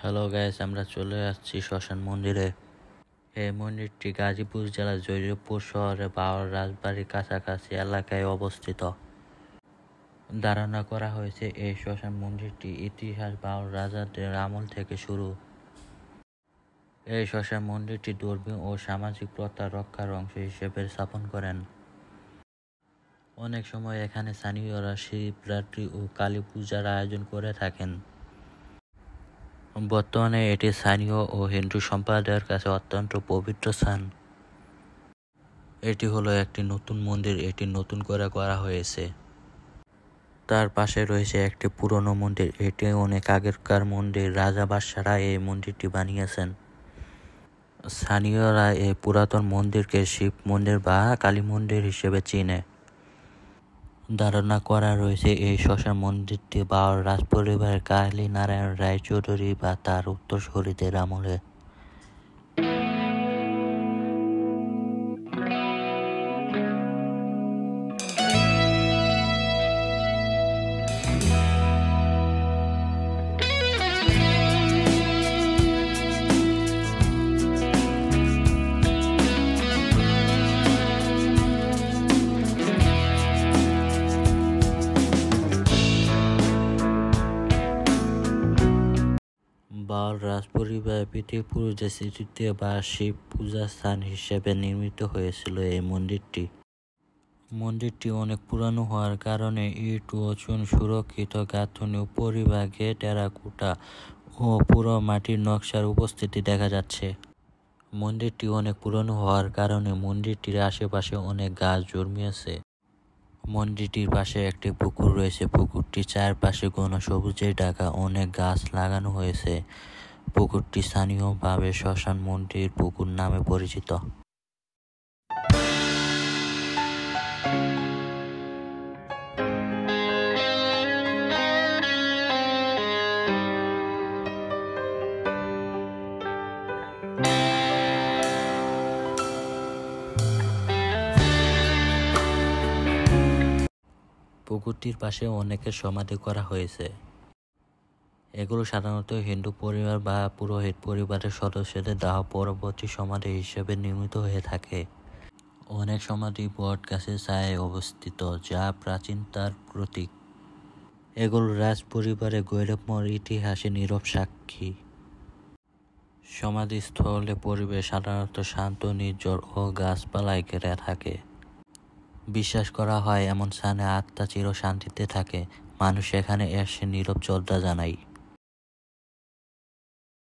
Hello guys, আমরা চলে আসছি শ্মশান মন্দিরে। এই মন্দিরটি গাজীপুর জেলার জয়দেবপুর শহরে বাউর রাজবাড়ির কাছাকাছি এলাকায় অবস্থিত। ধারণা করা হয়েছে এই শ্মশান মন্দিরটি ইতিহাস বাউর রাজাদের আমল থেকে শুরু। এই শ্মশান মন্দিরটি ধর্মীয় ও সামাজিক প্রথা রক্ষার অংশ হিসেবে স্থাপন করেন। অনেক সময় এখানে স্থানীয়রা শিবরাত্রি ও কালী পূজার আয়োজন করে থাকেন। বর্তমানে এটি স্থানীয় ও হিন্দু সম্প্রদায়ের কাছে অত্যন্ত পবিত্র স্থান। এটি হলো একটি নতুন মন্দির, এটি নতুন করে করা হয়েছে। তার পাশে রয়েছে একটি পুরনো মন্দির, এটি অনেক আগেরকার মন্দির, রাজা বাদশাহরা এই মন্দিরটি বানিয়েছেন। স্থানীয়রা এই পুরাতন মন্দিরকে শিব মন্দির বা কালী মন্দির হিসেবে চিনে। ধারণা করা রয়েছে এই শ্মশান মন্দিরটি বাউর রাজপরিবারের কালী নারায়ণ রায়চৌধুরী বা তার উত্তরসূরিদের আমলে। বাউর রাজপরিবার পিতৃপুরুষদের স্মৃতিতে বা শিব পূজা স্থান হিসেবে নির্মিত হয়েছিল এই মন্দিরটি। মন্দিরটি অনেক পুরানো হওয়ার কারণে ইট ও চুন সুরক্ষিত গাঁথনি, উপরিভাগে টেরাকোটা ও পুরো মাটির নকশার উপস্থিতি দেখা যাচ্ছে। মন্দিরটি অনেক পুরানো হওয়ার কারণে মন্দিরটির আশেপাশে অনেক গাছ জন্মিয়েছে। মন্দিরটির পাশে একটি পুকুর রয়েছে, পুকুরটির চারপাশে ঘন সবুজে ঢাকা অনেক গাছ লাগানো হয়েছে। পুকুরটি স্থানীয়ভাবে শ্মশান মন্দির পুকুর নামে পরিচিত। পুকুরটির পাশে অনেকের সমাধি করা হয়েছে। এগুলো সাধারণত হিন্দু পরিবার বা পুরোহিত পরিবারের সদস্যদের দাহ পরবর্তী সমাধি হিসেবে নির্মিত হয়ে থাকে। অনেক সমাধি বট গাছের ছায়ায় অবস্থিত, যা প্রাচীনতার প্রতীক। এগুলো রাজ পরিবারের গৌরবময় ইতিহাসে নীরব সাক্ষী। সমাধিস্থলে পরিবেশ সাধারণত শান্ত, নির্জন ও গাছপালায় ঘেরা থাকে। বিশ্বাস করা হয় এমন স্থানে আত্মা চির শান্তিতে থাকে। মানুষ এখানে এসে নীরব শ্রদ্ধা জানায়।